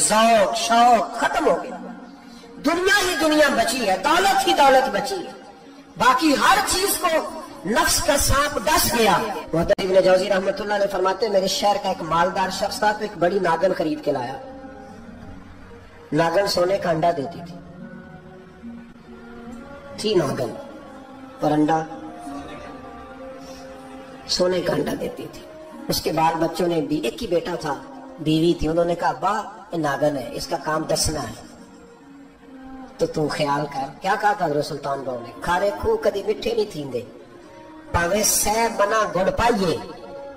ذوق شوق ختم ہو گیا، دنیا ہی دنیا بچی ہے، دولت ہی دولت بچی ہے، باقی ہر چیز کو نفس کا سانپ ڈس گیا۔ محترم ابن جوزی رحمۃ اللہ علیہ فرماتے ہیں میرے شہر کا ایک مالدار شخص تھا تو ایک بڑی ناگن خرید کے لایا۔ ناگن سونے کا انڈا دیتی تھی ناگن، اور انڈا سونے کا انڈا دیتی تھی۔ اس کے بال بچوں نے بھی، ایک ہی بیٹا تھا، بیوی تھی، انہوں نے کہا ابا یہ ناگن ہے، اس کا کام دسنا ہے، تو خیال کر۔ کیا کہا تھا حضرت سلطان بہو نے؟ کھارے کھو کدی مٹھے نہیں تھیندے، پاویں سہ بنا گڑ پائیے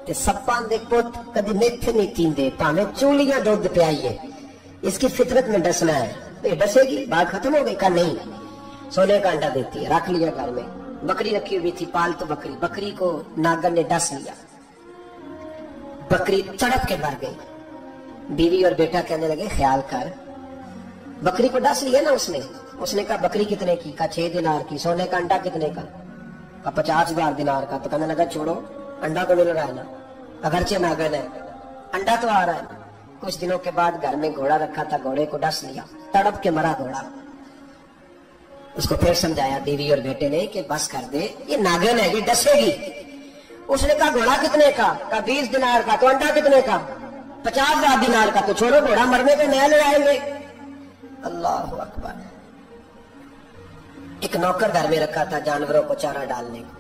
تے سپاں دے پت کدی میٹھے نہیں تھیندے، پاویں چولیاں دودھ پیائیے، اس کی فطرت میں ڈسنا ہے۔ یہ ڈسے گی؟ بات ختم ہو گئی؟ کہا نہیں، سونے کا انڈا دیتی ہے۔ رکھ لیا گھر میں، بکری رکھی ہوئی تھی، پالتو بکری، بکری کو ناگن نے ڈس لیا، بکری تڑپ کے مر گئی۔ بیوی اور بیٹا کہنے لگے خیال کر، بکری کو ڈس لیا نا اس نے کہا بکری کتنے کی؟ کہا 6 دینار کی۔ سونے کا انڈا کتنے کا؟ کہا 50,000 دینار کا۔ تو کہنے لگا چھوڑو، انڈا تو مل رہا ہے نا، اگرچہ ناگن ہے، انڈا تو آ رہا ہے۔ کچھ دنوں کے بعد گھر میں گھوڑا رکھا تھا، گھوڑے کو ڈس لیا، تڑپ کے مرا گھوڑا۔ اس کو پھر سمجھایا بیوی اور بیٹے نے کہ بس کر دے، یہ ناگن ہے، یہ ڈسے گی۔ اس نے کہا گھوڑا کتنے کا؟ کہا 20 دینار کا۔ تو انڈا کتنے کا؟ 50,000 دینار کا۔ تو چھوڑو، گھوڑا مرنے پہ نیا لے آئیں گے۔ اللہ اکبر۔ ایک نوکر گھر میں رکھا تھا جانوروں کو چارہ ڈالنے کو۔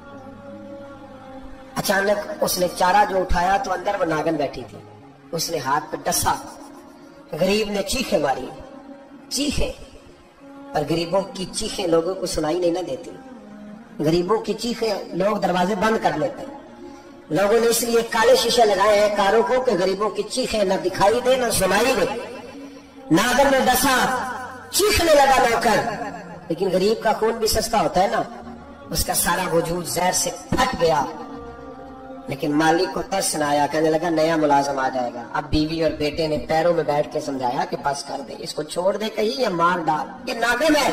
اچانک اس نے چارہ جو اٹھایا تو اندر وہ ناگن بیٹھی تھی، اس نے ہاتھ پہ ڈسا، غریب نے چیخیں ماری، چیخیں، اور غریبوں کی چیخیں لوگوں کو سنائی نہیں نہ دیتی، غریبوں کی چیخیں لوگ دروازے بند کر لیتے ہیں۔ لوگوں نے اس لیے کالے شیشے لگائے ہیں کاروں کو کہ غریبوں کی چیخیں نہ دکھائی دے نہ سنائی دے۔ ناگن میں ڈسا، چیخنے لگا نوکر، لیکن غریب کا خون بھی سستا ہوتا ہے نا، اس کا سارا وجود زہر سے پھٹ گیا۔ لیکن مالک کو ترس نہ آیا، کہنے لگا نیا ملازم آ جائے گا۔ اب بیوی اور بیٹے نے پیروں میں بیٹھ کے سمجھایا کہ پاس کر دے، اس کو چھوڑ دے کہیں یا مار ڈال، یہ ناگن ہے۔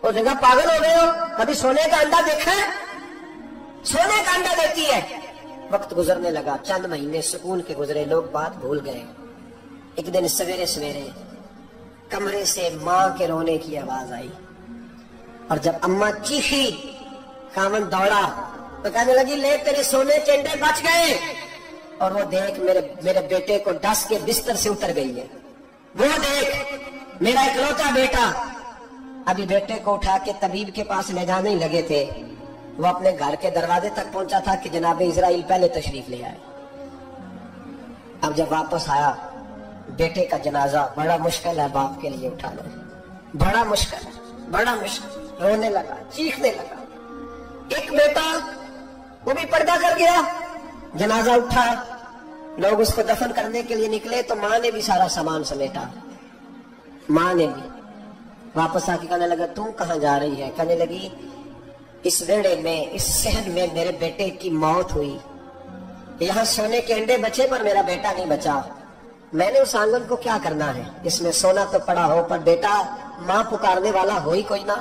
اس نے کہا پاگل ہو گئے ہو، کبھی سونے کا انڈا دیکھا ہے؟ سونے کا انڈا دیتی ہے۔ وقت گزرنے لگا، چند مہینے سکون کے گزرے، لوگ بات بھول گئے۔ ایک دن سویرے سویرے کمرے سے ماں کے رونے کی آواز آئی، اور جب اماں چیخی خاوند دوڑا تو کہنے لگی لے تیرے سونے کے انڈے بچ گئے، اور وہ دیکھ میرے بیٹے کو ڈس کے بستر سے اتر گئی ہے، وہ دیکھ میرا اکلوتا بیٹا۔ ابھی بیٹے کو اٹھا کے طبیب کے پاس لے جانے ہی لگے تھے، وہ اپنے گھر کے دروازے تک پہنچا تھا کہ جناب اسرائیل پہلے تشریف لے آئے۔ اب جب واپس آیا، بیٹے کا جنازہ بڑا مشکل ہے باپ کے لیے اٹھانا، بڑا مشکل ہے، بڑا مشکل۔ رونے لگا، چیخنے لگا۔ ایک بیٹا وہ بھی پردہ کر گیا، جنازہ اٹھا، لوگ اس کو دفن کرنے کے لیے نکلے تو ماں نے بھی سارا سامان سمیٹا، ماں نے بھی واپس آ کے کہنے لگا تم کہاں جا رہی ہے؟ کہنے لگی اس ویڑے میں، اس صحن میں میرے بیٹے کی موت ہوئی، یہاں سونے کے انڈے بچے پر میرا بیٹا نہیں بچا، میں نے اس آنگن کو کیا کرنا ہے؟ اس میں سونا تو پڑا ہو پر بیٹا ماں پکارنے والا ہو ہی کوئی نہ،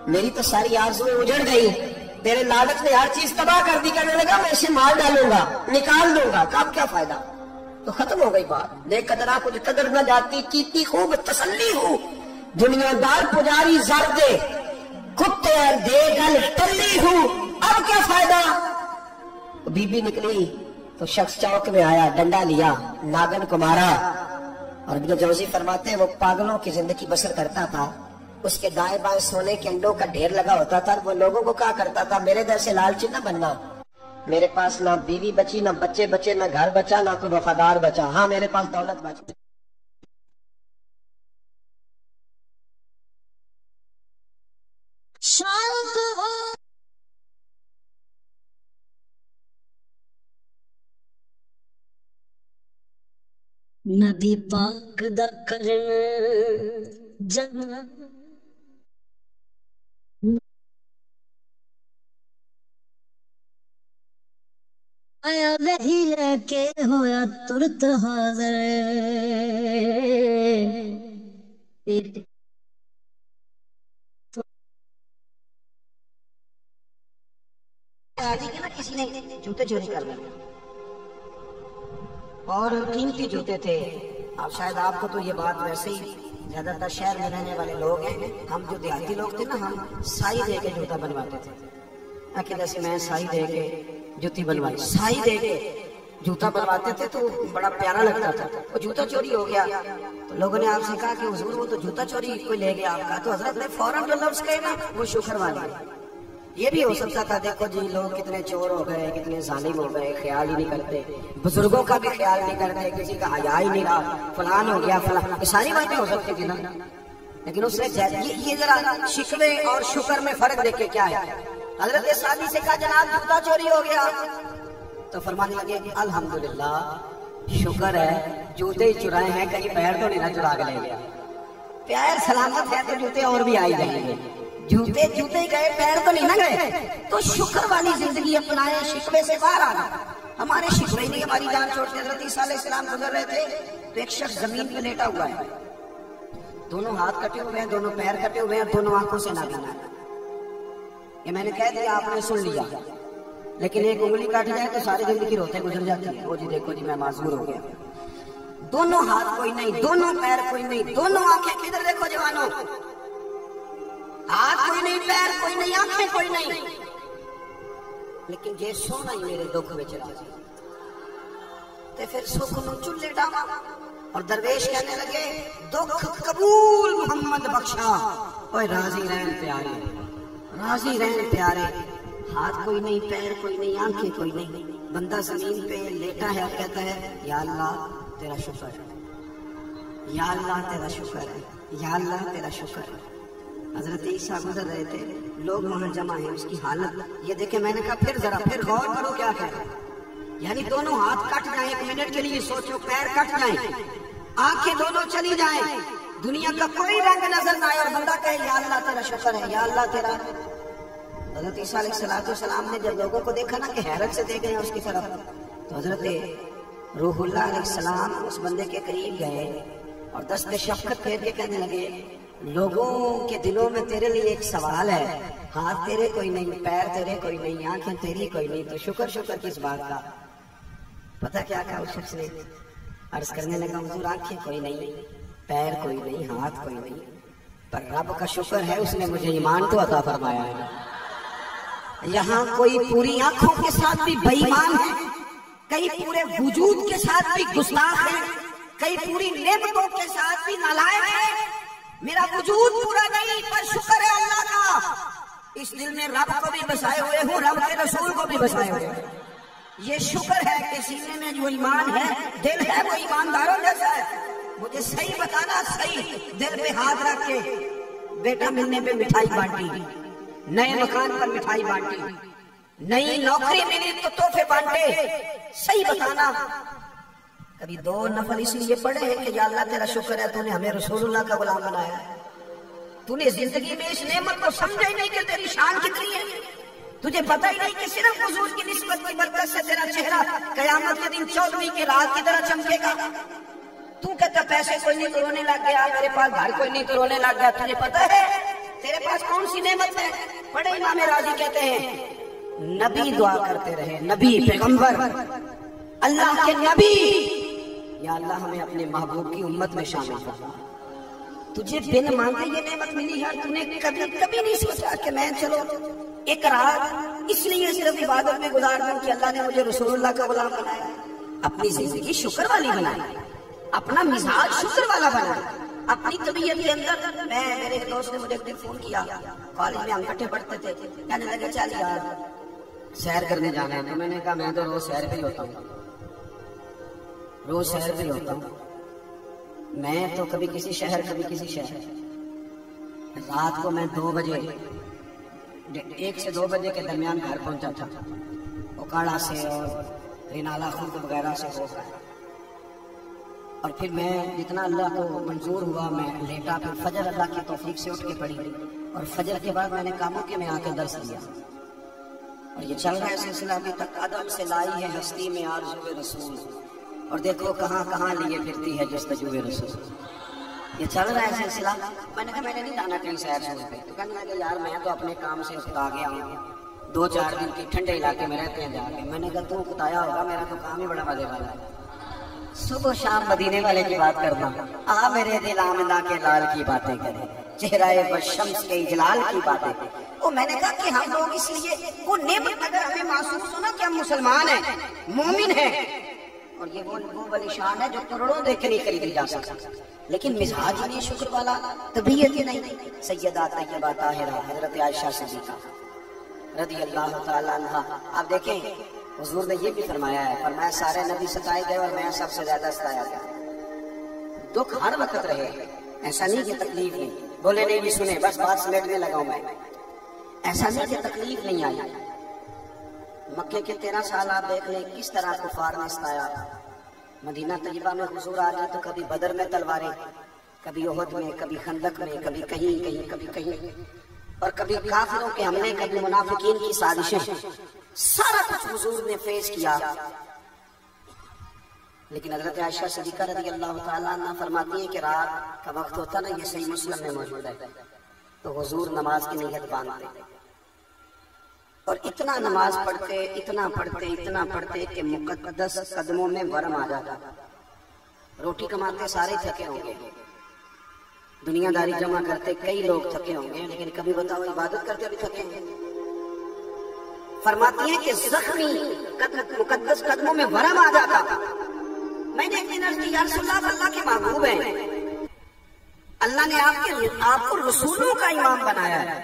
میری تو ساری آرزویں اجڑ گئی، تیرے لالچ نے ہر چیز تباہ کر دی۔ کہنے لگا میں اسے مار ڈالوں گا، نکال دوں گا، اب کیا فائدہ؟ تو ختم ہو گئی بات۔ بے قدرہ کچھ قدر نہ جاتی، کیتی خوب تسلی ہوں، دنیا دار پجاری زر دے، کتے دے گل ٹلی ہوں، اب کیا فائدہ؟ بی بی نکلی تو شخص چوک میں آیا، ڈنڈا لیا، ناگن کو مارا۔ اور ابن جوزی فرماتے ہیں وہ پاگلوں کی زندگی بسر کرتا تھا، اس کے دائیں بائیں سونے کے انڈوں کا ڈھیر لگا ہوتا تھا، وہ لوگوں کو کہا کرتا تھا میرے جیسے لالچی نہ بننا، میرے پاس نہ بیوی بچی، نہ بچے بچے، نہ گھر بچا، نہ کوئی وفادار بچا، ہاں میرے پاس دولت بچی۔ نبی پاک دا کرن جہاں آیا وہی لے کے ہویا ترت حاضر، کسی نے جوتے چوری کر لیا، اور قیمتی جوتے تھے. اب شاید آپ کو تو یہ بات ویسے ہی زیادہ تر شہر میں رہنے والے لوگ ہیں. ہم جو دیہاتی لوگ تھے نا, ہم سائی دے کے جوتا بنواتے تھے. کہ سے میں سائی دے کے جوتی بنوائی, سائی دے کے جوتا بنواتے تھے تو بڑا پیارا لگتا تھا. وہ جوتا چوری ہو گیا تو لوگوں نے آپ سے کہا کہ حضور وہ تو جوتا چوری کوئی لے گیا آپ کا. تو حضرت نے فوراً جو لفظ کہے نا وہ شکر والا. یہ بھی ہو سکتا تھا, دیکھو جی لوگ کتنے چور ہو گئے, کتنے ظالم ہو گئے, خیال ہی نہیں کرتے, بزرگوں کا بھی خیال نہیں کرتے, کسی کا حیا ہی نہیں رہا, فلان ہو گیا فلان, یہ ساری باتیں ہو سکتی تھی نا. لیکن اس نے یہ ذرا شکوے اور شکر میں فرق دیکھے کیا ہے. حضرت سعدی سے کہا جناب جوتا چوری ہو گیا, تو فرمانے لگے الحمدللہ شکر ہے جوتے ہی چرائے ہیں, کہیں پیر تو نہیں نہ چرا کے لے گیا. پیر سلامت ہے تو جوتے اور بھی آئی جائیں گے. جوتے ہی گئے, پیر تو نہیں نہ گئے. تو شکر والی زندگی اپنائے, شکوے سے باہر آنا. ہمارے شکوے نہیں ہماری جان چھوڑتے. حضرت عیسیٰ علیہ السلام گزر رہے تھے تو ایک شخص زمین پہ لیٹا ہوا ہے, دونوں ہاتھ کٹے ہوئے ہیں, دونوں پیر کٹے ہوئے ہیں, دونوں آنکھوں سے نابینا ہے. یہ میں نے کہہ دیا, آپ نے سن لیا, لیکن ایک انگلی کاٹ جائے تو ساری زندگی روتے گزر جاتی ہے. وہ جی دیکھو جی میں معذور ہو گیا. دونوں ہاتھ کوئی نہیں, دونوں پیر کوئی نہیں, دونوں آنکھیں کدھر دیکھو جوانوں, ہاتھ کوئی نہیں, پیر کوئی نہیں, آنکھیں کوئی نہیں, لیکن جے سونا ہی میرے دکھ وچ راضی تے پھر سکھ نو چلے ڈاوا. اور درویش کہنے لگے دکھ قبول محمد بخشا, اوے راضی رہن پیارے, راضی رہن پیارے. ہاتھ کوئی نہیں, پیر کوئی نہیں, آنکھیں کوئی نہیں. بندہ زمین پہ لیٹا ہے اور کہتا ہے یا اللہ تیرا شکر ہے, یا اللہ تیرا شکر ہے, یا اللہ تیرا شکر ہے. حضرت عیسیٰ گزر رہے تھے, لوگ وہاں جمع ہیں, اس کی حالت یہ دیکھیں. میں نے کہا پھر غور کرو کیا ہے. یعنی دونوں ہاتھ کٹ جائیں, ایک منٹ کے لیے سوچو, پیر کٹ جائیں, آنکھیں دونوں چلی جائیں, دنیا کا کوئی رنگ نظر نہ آئے, اور بندہ کہے یا اللہ تیرا شکر ہے, یا اللہ تیرا. حضرت عیسیٰ علیہ السلام نے جب لوگوں کو دیکھا نا کہ حیرت سے دیکھ رہے ہیں اس کی طرف, تو حضرت روح اللہ علیہ السلام اس بندے کے قریب گئے اور دست شفقت پھیر کے کہنے لگے لوگوں کے دلوں میں تیرے لیے ایک سوال ہے, ہاتھ تیرے کوئی نہیں, پیر تیرے کوئی نہیں, آنکھیں تیری کوئی نہیں, تو شکر کس بات کا. پتہ کیا کہا اس شخص نے, عرض کرنے لگا حضور آنکھیں کوئی نہیں, پیر کوئی نہیں, ہاتھ کوئی نہیں, پر رب کا شکر ہے اس نے مجھے ایمان تو عطا فرمایا ہے. یہاں کوئی پوری آنکھوں کے ساتھ بھی بے ایمان ہے, کئی پورے وجود کے ساتھ بھی گستاخ ہے, کئی پوری نعمتوں کے ساتھ بھی نالائق ہے. میرا وجود پورا نہیں, پر شکر ہے اللہ کا, اس دل میں رب کو بھی بسائے ہوئے ہوں, رب کے رسول کو بھی بسائے ہوئے ہیں. یہ شکر ہے کہ سینے میں جو ایمان ہے, دل ہے وہ ایمانداروں جیسا ہے. مجھے صحیح بتانا, صحیح دل پہ ہاتھ رکھ کے, بیٹا ملنے پہ مٹھائی بانٹی, نئے مکان پر مٹھائی بانٹی, نئی نوکری ملی تو تحفے بانٹے, صحیح بتانا. کبھی دو نفل اس لیے پڑھے ہیں کہ یا اللہ تیرا شکر ہے تو نے ہمیں رسول اللہ کا غلام بنایا ہے, تو نے زندگی میں اس نعمت کو سمجھا ہی نہیں کہ تیری شان کتنی ہے, تجھے پتہ ہی نہیں کہ صرف حضور کی نسبت کی برکت سے تیرا چہرہ قیامت کے دن 14ویں کی رات کی طرح چمکے گا. تو کہتا پیسے کوئی نہیں تو رونے لگ گیا, میرے پاس گھر کوئی نہیں تو رونے لگ گیا. تجھے پتہ ہے تیرے پاس کون سی نعمت ہے؟ بڑے امام راضی کہتے ہیں نبی دعا کرتے رہے, نبی پیغمبر اللہ کے نبی, یا اللہ ہمیں اپنے محبوب کی امت میں شامل کرنا. تجھے بن مانگے یہ نعمت ملی ہے, تو نے کبھی نہیں سوچا کہ میں چلو ایک رات اس لیے صرف عبادت میں گزار دوں کہ اللہ نے مجھے رسول اللہ کا غلام بنایا. اپنی زندگی شکر والی بنائی, اپنا مزاج شکر والا بنایا, اپنی طبیعت کے اندر. میرے دوست نے مجھے ایک دن فون کیا, کالج میں ہم اکٹھے پڑھتے تھے, کہنے لگے چل یار سیر کرنے جانا ہے. تو میں نے کہا میں تو روز سیر پہ ہی ہوتا ہوں, روز سیر پہ ہی ہوتا ہوں. میں تو کبھی کسی شہر کبھی کسی شہر. رات کو میں 2 بجے 1 سے 2 بجے کے درمیان گھر پہنچا تھا, اوکاڑا سے اور رینالا خود وغیرہ سے ہو کر. اور پھر میں جتنا اللہ کو منظور ہوا میں لیٹا, پھر فجر اللہ کی توفیق سے اٹھ کے پڑھی, اور فجر کے بعد میں نے کاموں کے میں آ کے درس دیا. اور یہ چل رہا ہے سلسلہ ابھی تک. عدم سے لائی ہے ہستی میں آرزو رسول, اور دیکھو کہاں کہاں لیے پھرتی ہے جستجو رسول. یہ چل رہا ہے سلسلہ. میں نے کہا میں نے نہیں جانا کہیں سیر سور پہ. تو کہنے لگا یار میں تو اپنے کام سے اکتا گیا ہوں, 2-4 دن کی ٹھنڈے علاقے میں رہتے ہیں جا کے. میں نے کہا تو اکتایا ہوگا, میرا تو کام ہی بڑا مزے والا ہے. صبح شام مدینے والے کی بات کرنا، آ میرے دل آمنہ کے لال کی باتیں کریں، چہرہ بشمس کے اجلال کی باتیں کریں۔ وہ میں نے کہا کہ ہم لوگ اس لیے وہ نعمت اگر ہمیں محسوس ہونا کہ ہم مسلمان ہیں، مومن ہیں، اور یہ وہ نشان ہے جو کروڑوں دے کے نہیں خریدی جا سکتا، لیکن مزاج ہی نہیں شکر والا، طبیعت ہی نہیں۔ سیدہ طیبہ طاہرہ حضرت عائشہ صدیقہ رضی اللہ تعالیٰ عنہ، آپ دیکھیں حضور نے یہ بھی فرمایا ہے، فرمایا سارے نبی ستائے گئے اور میں سب سے زیادہ ستایا گیا۔ دکھ ہر وقت رہے، ایسا نہیں کہ تکلیف نہیں، بولے نہیں بھی سنے بس بات سمیٹنے لگا ہوں میں، ایسا نہیں کہ تکلیف نہیں آئی۔ مکے کے 13 سال آپ دیکھ لیں کس طرح کفار نے ستایا۔ مدینہ طیبہ میں حضور آ گئے تو کبھی بدر میں تلواریں، کبھی احد میں، کبھی خندق میں، کبھی کہیں کبھی کہیں، اور کبھی کافروں کے حملے، کبھی منافقین کی سازشیں، سارا کچھ حضور نے فیس کیا۔ لیکن حضرت عائشہ صدیقہ رضی اللہ تعالیٰ عنہ فرماتی ہیں کہ رات کا وقت ہوتا نا، یہ صحیح مسلم میں موجود ہے، تو حضور نماز کی نیت باندھتے اور اتنا نماز پڑھتے، اتنا پڑھتے کہ مقدس قدموں میں ورم آ جاتا۔ روٹی کماتے سارے تھکے ہوں گے، دنیا داری جمع کرتے کئی لوگ تھکے ہوں گے، لیکن کبھی بتاؤ عبادت کرتے بھی تھکے ہوں گے۔ فرماتی ہیں کہ زخمی مقدس قدموں میں ورم آ جاتا۔ میں نے ایک دن عرض کی یا رسول اللہ کے محبوب ہیں، اللہ نے آپ کو رسولوں کا امام بنایا ہے،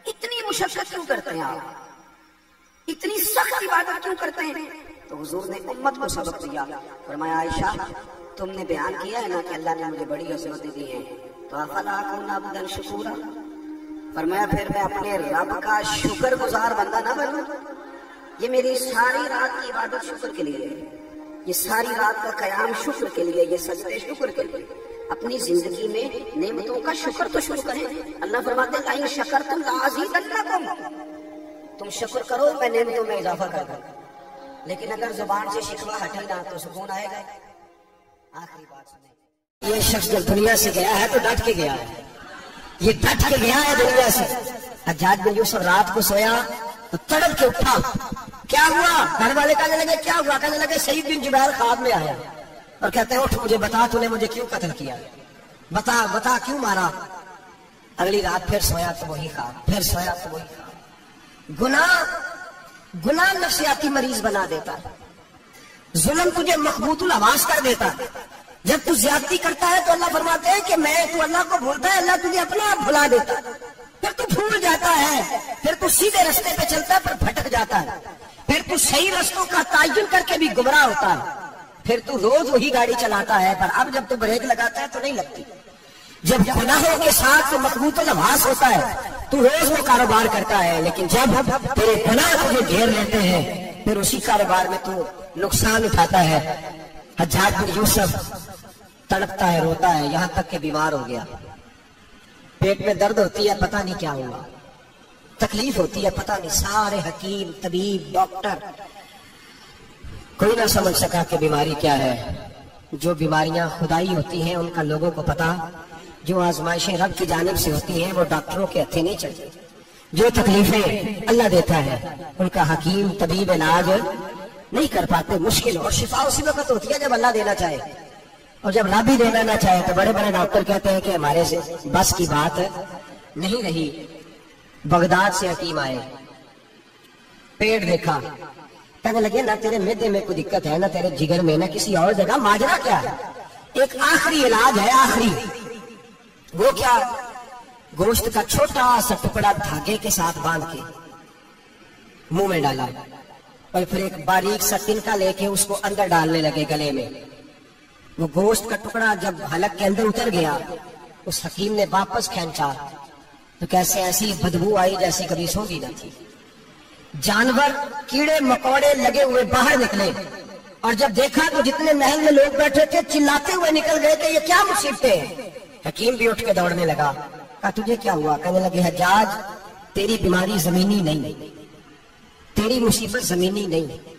اتنی مشقت کیوں کرتے ہیں آپ، اتنی سخت عبادت کیوں کرتے ہیں؟ تو حضور نے امت کو سبق دیا، فرمایا عائشہ تم نے بیان کیا ہے نا کہ اللہ نے مجھے بڑی عظمتیں دی ہیں، تو افلا اکون عبدا شکورا، فرمایا پھر میں اپنے رب کا شکر گزار بندہ نہ بنوں؟ یہ میری ساری رات کی عبادت شکر کے لیے، یہ ساری رات کا قیام شکر کے لیے، یہ سجدے شکر کے لیے، اپنی زندگی میں نعمتوں کا شکر تو شروع کریں۔ اللہ فرماتے ہیں لئن شکرتم لازیدنکم، تم شکر کرو میں نعمتوں میں اضافہ کر دوں۔ لیکن اگر زبان سے شکوہ ہٹے نہ تو سکون آئے گا۔ آخری بات سنیں، یہ شخص جب دنیا سے گیا ہے تو ڈٹ کے گیا ہے، یہ ڈٹ کے گیا ہے دنیا سے۔ حجاج بن یوسف رات کو سویا تو تڑپ کے اٹھا، کیا ہوا؟ گھر والے کہنے لگے کیا ہوا؟ کہنے لگے سعید بن جبیر خواب میں آیا اور کہتے ہیں اٹھ مجھے بتا تو نے مجھے کیوں قتل کیا، بتا کیوں مارا؟ اگلی رات پھر سویا تو وہی خواب، پھر سویا تو وہی خواب۔ گناہ نفسیاتی مریض بنا دیتا ہے، ظلم تجھے مخبوط الحواس کر دیتا ہے۔ جب تو زیادتی کرتا ہے تو اللہ فرماتے ہیں کہ تو اللہ کو بھولتا ہے، اللہ تجھے اپنا آپ بھلا دیتا ہے، پھر تو بھول جاتا ہے، پھر تو سیدھے رستے پہ چلتا ہے پر بھٹک جاتا ہے، پھر تو صحیح رستوں کا تعین کر کے بھی گمراہ ہوتا ہے، پھر تو روز وہی گاڑی چلاتا ہے پر اب جب تو بریک لگاتا ہے تو نہیں لگتی۔ جب گناہوں کے ساتھ تو مخبوط الحواس ہوتا ہے تو روز وہ کاروبار کرتا ہے، لیکن جب تیرے گناہ تجھے گھیر لیتے ہیں پھر اسی کاروبار میں تو نقصان اٹھاتا ہے۔ حجاج بن یوسف تڑپتا ہے، روتا ہے، یہاں تک کہ بیمار ہو گیا، پیٹ میں درد ہوتی ہے پتہ نہیں کیا ہوا، تکلیف ہوتی ہے پتہ نہیں، سارے حکیم طبیب ڈاکٹر کوئی نہ سمجھ سکا کہ بیماری کیا ہے۔ جو بیماریاں خدائی ہوتی ہیں ان کا لوگوں کو پتا، جو آزمائشیں رب کی جانب سے ہوتی ہیں وہ ڈاکٹروں کے ہتھے نہیں چلتی، جو تکلیفیں اللہ دیتا ہے ان کا حکیم طبیب علاج نہیں کر پاتے، مشکل، اور شفا اسی وقت ہوتی ہے جب اللہ دینا چاہے، اور جب رب ہی دینا نہ چاہے تو بڑے بڑے ڈاکٹر کہتے ہیں کہ ہمارے سے بس کی بات نہیں رہی۔ بغداد سے حکیم آئے، پیٹ دیکھا، کہنے لگے نہ تیرے معدے میں کوئی دقت ہے، نہ تیرے جگر میں، نہ کسی اور جگہ، ماجرا کیا ہے؟ ایک آخری علاج ہے، آخری، وہ کیا؟ گوشت کا چھوٹا سا ٹکڑا دھاگے کے ساتھ باندھ کے منہ میں ڈالا اور پھر ایک باریک سا تنکا لے کے اس کو اندر ڈالنے لگے گلے میں۔ وہ گوشت کا ٹکڑا جب حلق کے اندر اتر گیا اس حکیم نے واپس کھینچا تو کیسے ایسی بدبو آئی جیسی کبھی سونگی نہ تھی۔ جانور کیڑے مکوڑے لگے ہوئے باہر نکلے اور جب دیکھا تو جتنے محل میں لوگ بیٹھے تھے چلاتے ہوئے نکل گئے کہ یہ کیا مصیبتیں ہیں۔ حکیم بھی اٹھ کے دوڑنے لگا، کہا تجھے کیا ہوا؟ کہنے لگے حجاج تیری بیماری زمینی نہیں، تیری مصیبت زمینی نہیں۔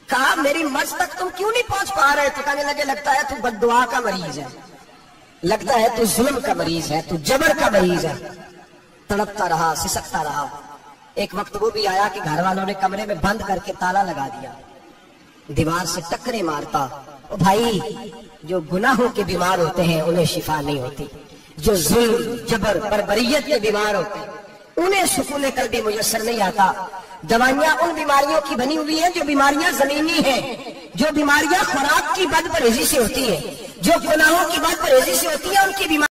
کہا میری مرض تک تم کیوں نہیں پہنچ پا رہے؟ تو کہنے لگے لگتا ہے تو بد دعا کا مریض ہے، لگتا ہے تو ظلم کا مریض ہے، تو جبر کا مریض ہے۔ تڑپتا رہا، سسکتا رہا۔ ایک وقت وہ بھی آیا کہ گھر والوں نے کمرے میں بند کر کے تالا لگا دیا، دیوار سے ٹکرے مارتا بھائی جو گناہوں کے بیمار ہوتے ہیں انہیں شفا نہیں ہوتی، جو ظلم جبر بربریت کے بیمار ہوتے ہیں انہیں سکون قلبی میسر نہیں آتا۔ دوائیاں ان بیماریوں کی بنی ہوئی ہیں جو بیماریاں زمینی ہیں، جو بیماریاں خوراک کی بد پرہیزی سے ہوتی ہیں، جو گناہوں کی بد پرہیزی سے ہوتی ہیں، ان کی بیماری